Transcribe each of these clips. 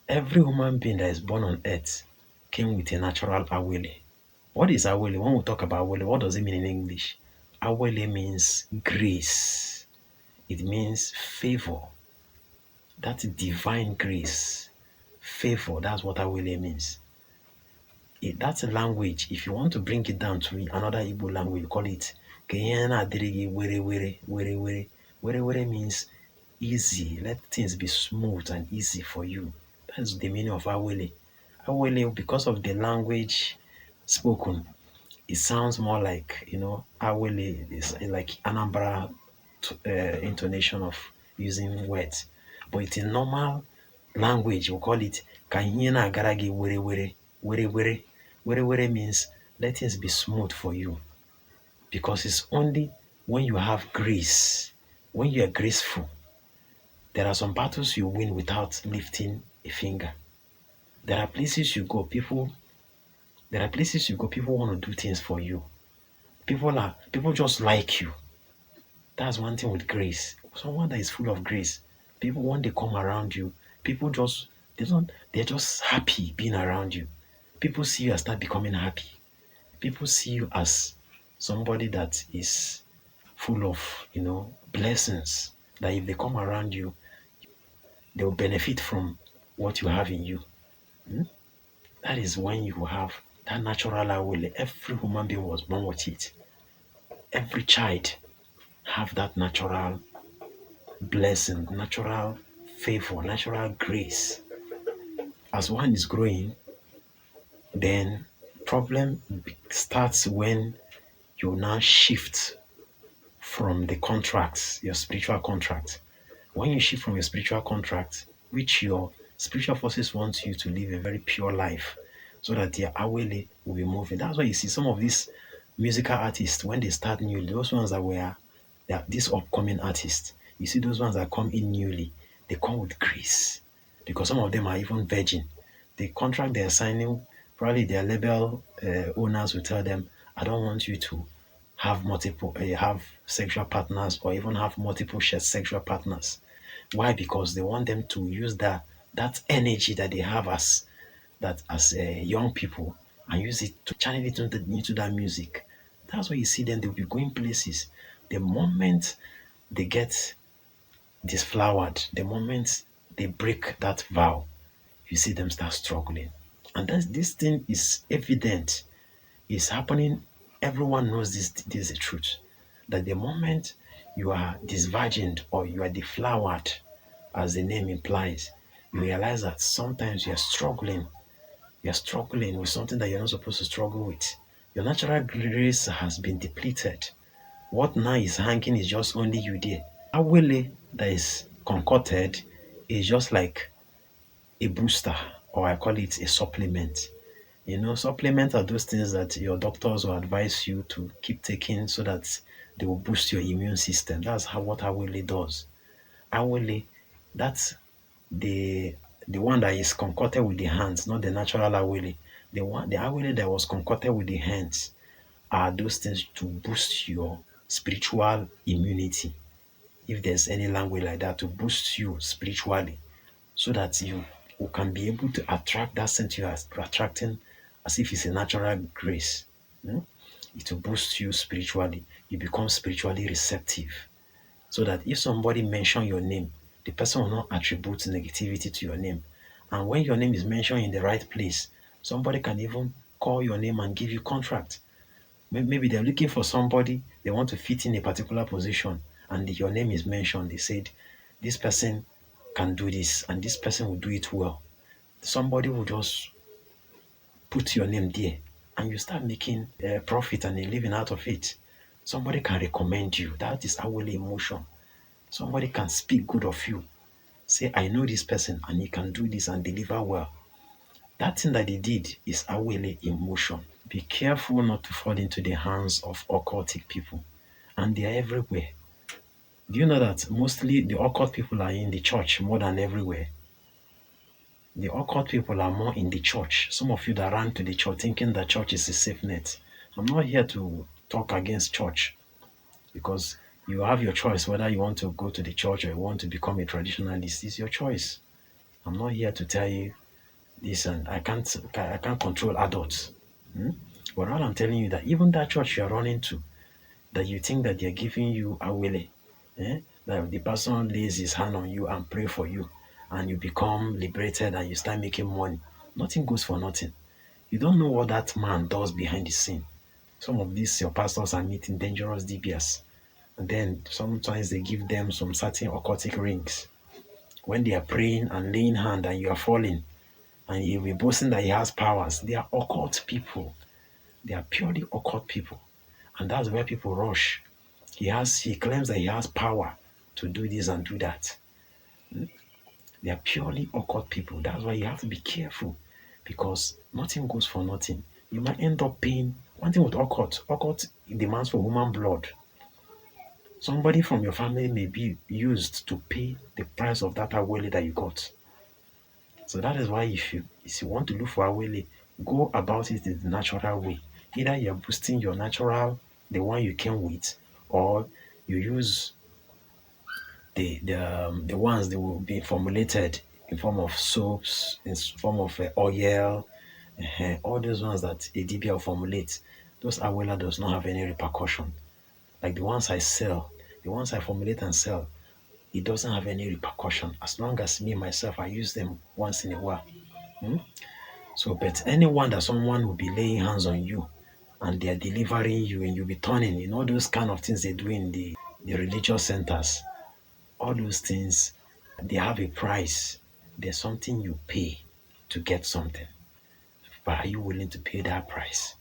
Every human being that is born on earth came with a natural AWELE. What is AWELE? When we talk about AWELE, what does it mean in English? AWELE means grace. It means favor. That's divine grace. Favor, that's what AWELE means. That's a language. If you want to bring it down to another Igbo language, you call it Kenyana Adirigi Were Were Were Were. Were Were means easy. Let things be smooth and easy for you. That's the meaning of Awele. Awele, because of the language spoken, it sounds more like, Awele is like Anambra intonation of using words. But it's in normal language, we call it Kahina Garagi Were Were. Were Were. Were Were means let things be smooth for you. Because it's only when you have grace, when you are graceful, there are some battles you win without lifting a finger. There are places you go, people want to do things for you. People just like you. That's one thing with grace. Someone that is full of grace. People when they come around you, people just they're just happy being around you. People see you and start becoming happy. People see you as somebody that is full of, blessings. That if they come around you, they will benefit from what you have in you. Hmm? That is when you have that natural will. Every human being was born with it. Every child have that natural blessing, natural favor, natural grace. As one is growing, then problem starts when you now shift from the contracts, your spiritual contract. When you shift from your spiritual contract, which your spiritual forces want you to live a very pure life, so that their awele will be moving. That's why you see some of these musical artists, when they start newly, those ones they are these upcoming artists, you see those ones that come in newly, they come with grace. Because some of them are even virgin. The contract they're signing, probably their label owners will tell them, I don't want you to have sexual partners or even have multiple sexual partners. Why? Because they want them to use that energy that they have as young people and use it to channel it into that music. That's why you see them, they'll be going places. The moment they get disflowered, the moment they break that vow, you see them start struggling. And this thing is evident. It's happening. Everyone knows this is the truth. That the moment you are disvirgined or you are deflowered, as the name implies, you realize that sometimes you're struggling. You're struggling with something that you're not supposed to struggle with. Your natural grace has been depleted. What now is hanging is just only you there. Awele that is concocted is just like a booster, or I call it a supplement. Supplements are those things that your doctors will advise you to keep taking so that they will boost your immune system. That's what Awele does. Awele, that's the the one that is concocted with the hands, not the natural Awele. The Awele that was concocted with the hands are those things to boost your spiritual immunity. If there's any language like that, to boost you spiritually, so that you can be able to attract that sense you are attracting as if it's a natural grace. Hmm? It will boost you spiritually. You become spiritually receptive. So that if somebody mention your name, the person will not attribute negativity to your name. And when your name is mentioned in the right place, somebody can even call your name and give you contract. Maybe they're looking for somebody, they want to fit in a particular position, and your name is mentioned. They said, this person can do this, and this person will do it well. Somebody will just put your name there, and you start making a profit and a living out of it. Somebody can recommend you. That is Awele emotion. Somebody can speak good of you. Say, I know this person, and he can do this and deliver well. That thing that they did is Awele emotion. Be careful not to fall into the hands of occultic people. And they are everywhere. Do you know that mostly the occult people are in the church more than everywhere? The occult people are more in the church. Some of you that ran to the church thinking that church is a safe net. I'm not here to talk against church, because you have your choice whether you want to go to the church or you want to become a traditionalist. It's your choice. I'm not here to tell you this, and I can't control adults. Hmm? But all I'm telling you that even that church you're running to, that you think that they're giving you awele, that the person lays his hand on you and pray for you, and you become liberated and you start making money. Nothing goes for nothing. You don't know what that man does behind the scene. Some of these your pastors are meeting dangerous DBS, and then sometimes they give them some certain occultic rings. When they are praying and laying hand and you are falling, and he'll be boasting that he has powers. They are occult people. They are purely occult people. And that's where people rush. He claims that he has power to do this and do that. They are purely occult people. That's why you have to be careful, because nothing goes for nothing. You might end up paying. One thing with occult demands for human blood. Somebody from your family may be used to pay the price of that awele that you got. So that is why if you want to look for awele, go about it the natural way. Either you're boosting your natural, the one you came with, or you use the ones that will be formulated in form of soaps, in form of oil, all those ones that a DB will formulate. Those awela does not have any repercussion. Like the ones I sell, the ones I formulate and sell, it doesn't have any repercussion as long as me myself I use them once in a while. Hmm? So, but anyone that someone will be laying hands on you and they are delivering you and you'll be turning, those kind of things they do in the religious centers, all those things, they have a price. There's something you pay to get something. But are you willing to pay that price?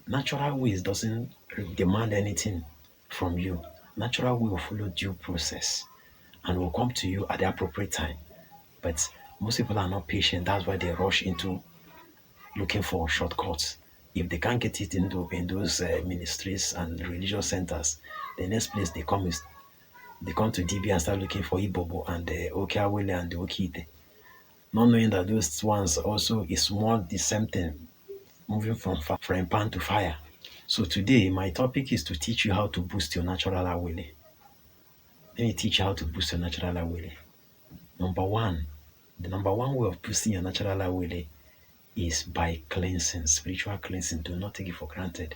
Natural ways doesn't demand anything from you. Natural way will follow due process and will come to you at the appropriate time. But most people are not patient. That's why they rush into looking for shortcuts. If they can't get it in those ministries and religious centers, the next place they come is they come to DB and start looking for Ibobo and the Okiawele and the Okite, not knowing that those ones also is more the same thing, moving from frying pan to fire. So today, my topic is to teach you how to boost your natural awele. Let me teach you how to boost your natural awele. Number one, the number one way of boosting your natural awele is by cleansing, spiritual cleansing. Do not take it for granted.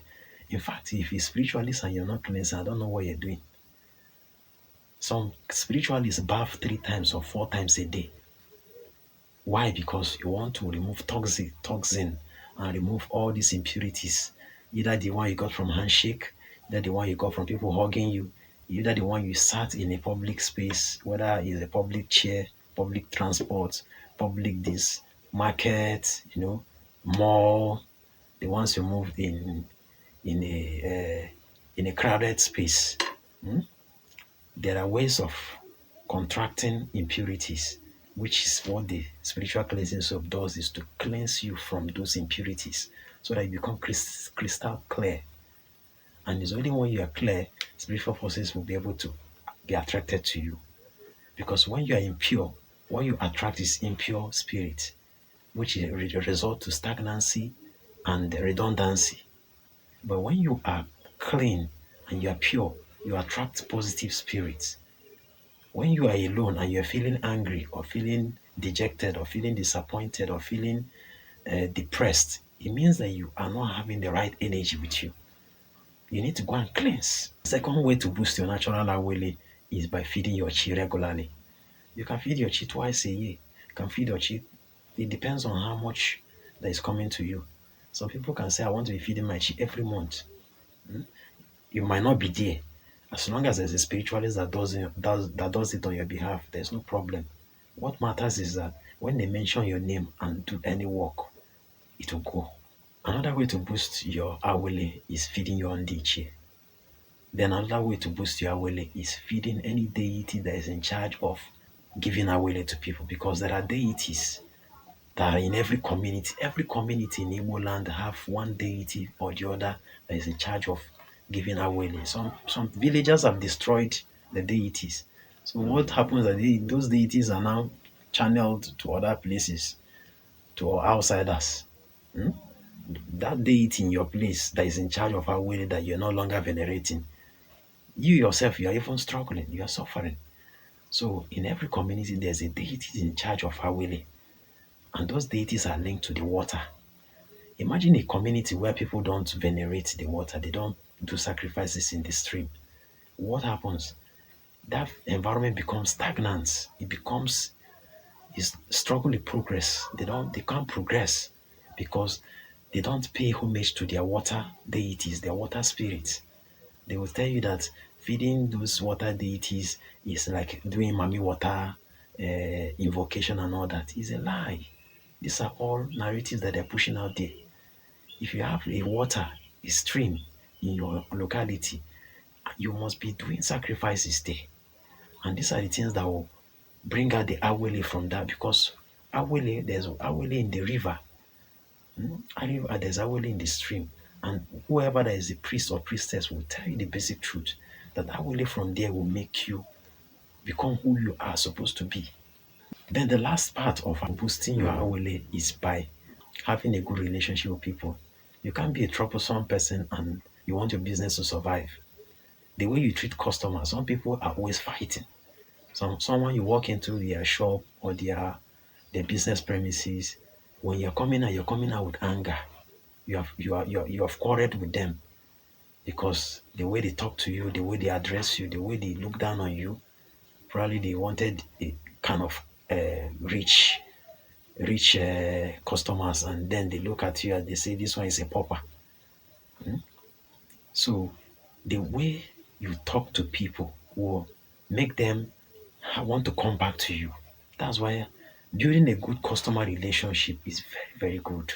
In fact, if you're spiritualist and you're not cleansing, I don't know what you're doing. Some spiritualists bath 3 times or 4 times a day. Why? Because you want to remove toxin and remove all these impurities. Either the one you got from handshake, either the one you got from people hugging you, either the one you sat in a public space, whether it's a public chair, public transport, public this, market, mall, the ones you moved in a crowded space. There are ways of contracting impurities, which is what the spiritual cleansing soap does, is to cleanse you from those impurities so that you become crystal clear. And it's only when you are clear, spiritual forces will be able to be attracted to you. Because when you are impure, what you attract is impure spirit, which is a result to stagnancy and redundancy. But when you are clean and you are pure, you attract positive spirits. When you are alone and you're feeling angry or feeling dejected or feeling disappointed or feeling depressed, it means that you are not having the right energy with you. You need to go and cleanse. The second way to boost your natural awele is by feeding your chi regularly. You can feed your chi twice a year. You can feed your chi. It depends on how much that is coming to you. Some people can say, I want to be feeding my chi every month. You might not be there. As long as there's a spiritualist that does it on your behalf, there's no problem. What matters is that when they mention your name and do any work, it will go. Another way to boost your awele is feeding your ndiche. Then another way to boost your awele is feeding any deity that is in charge of giving awele to people, because there are deities that are in every community. Every community in Igbo land have one deity or the other that is in charge of giving awele. Some villagers have destroyed the deities. So what happens is that those deities are now channeled to other places, to outsiders. That deity in your place that is in charge of awele that you're no longer venerating, you yourself, you are even struggling, you are suffering. So in every community, there's a deity in charge of AWELE, and those deities are linked to the water. Imagine a community where people don't venerate the water, they don't do sacrifices in the stream. What happens? That environment becomes stagnant. It becomes is struggle to progress. They can't progress because they don't pay homage to their water deities, their water spirits. They will tell you that feeding those water deities is like doing mami water invocation and all that. Is a lie. These are all narratives that they're pushing out there. If you have a water, a stream in your locality, you must be doing sacrifices there. And these are the things that will bring out the AWELE from that, because AWELE, there's AWELE in the river, there's AWELE in the stream. And whoever that is a priest or priestess will tell you the basic truth that AWELE from there will make you become who you are supposed to be. Then the last part of boosting your AWELE is by having a good relationship with people. You can't be a troublesome person and you want your business to survive. The way you treat customers, some people are always fighting. Someone you walk into their shop or their business premises, when you're coming out with anger. You have quarreled with them because the way they talk to you, the way they address you, the way they look down on you, probably they wanted a kind of rich customers, and then they look at you and they say this one is a pauper. So the way you talk to people will make them want to come back to you. That's why building a good customer relationship is very, very good.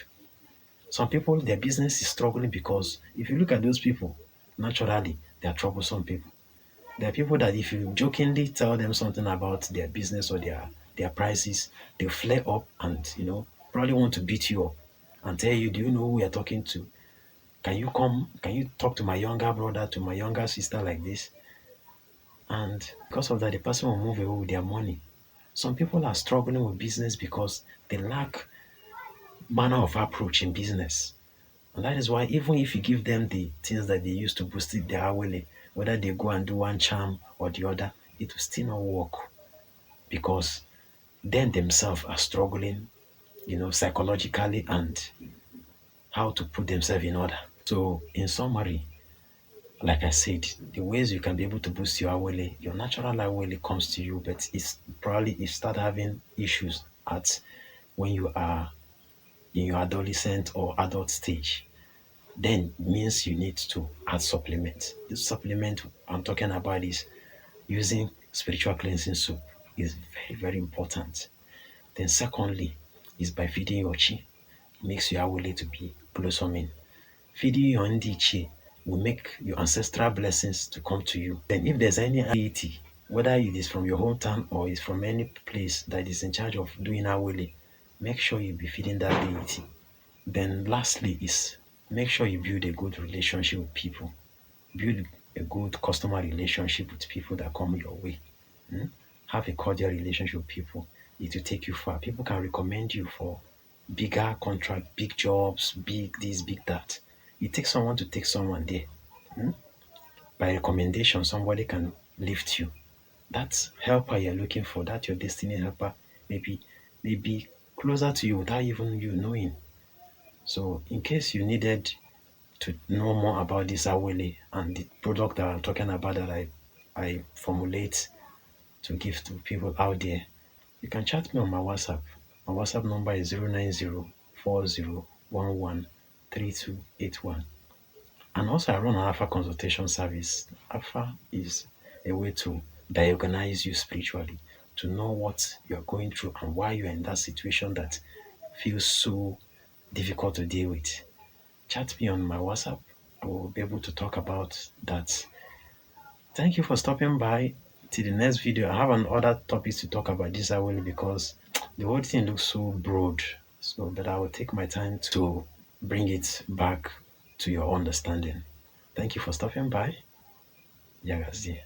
Some people, their business is struggling because if you look at those people, naturally, they are troublesome people. There are people that if you jokingly tell them something about their business or their prices, they flare up and probably want to beat you up and tell you, do you know who we are talking to? Can you come? Can you talk to my younger brother, to my younger sister like this? And because of that, the person will move away with their money. Some people are struggling with business because they lack manner of approach in business. And that is why even if you give them the things that they use to boost it their AWELE, whether they go and do one charm or the other, it will still not work because them themselves are struggling, psychologically and how to put themselves in order. So in summary, like I said, the ways you can be able to boost your AWELE, your natural AWELE comes to you, but it's probably you start having issues at when you are in your adolescent or adult stage. Then means you need to add supplement. The supplement I'm talking about is using spiritual cleansing soup is very, very important. Then secondly is by feeding your chi. It makes your AWELE to be blossoming. Feeding your NDC will make your ancestral blessings to come to you. Then if there's any deity, whether it is from your hometown or is from any place that is in charge of doing AWELE, make sure you be feeding that deity. Then lastly is make sure you build a good relationship with people. Build a good customer relationship with people that come your way. Have a cordial relationship with people. It will take you far. People can recommend you for bigger contract, big jobs, big this, big that. It takes someone to take someone there. By recommendation, somebody can lift you. That helper you're looking for, that your destiny helper, maybe closer to you without even you knowing. So in case you needed to know more about this AWELE and the product that I'm talking about that I formulate to give to people out there, you can chat me on my WhatsApp. My WhatsApp number is 09040113281. And also I run an Alpha consultation service. Alpha is a way to diagnose you spiritually, to know what you're going through and why you're in that situation that feels so difficult to deal with. Chat me on my WhatsApp. I will be able to talk about that. Thank you for stopping by. Till the next video, I have another topics to talk about this AWELE because the whole thing looks so broad. But I will take my time to bring it back to your understanding. Thank you for stopping by. Yagazi.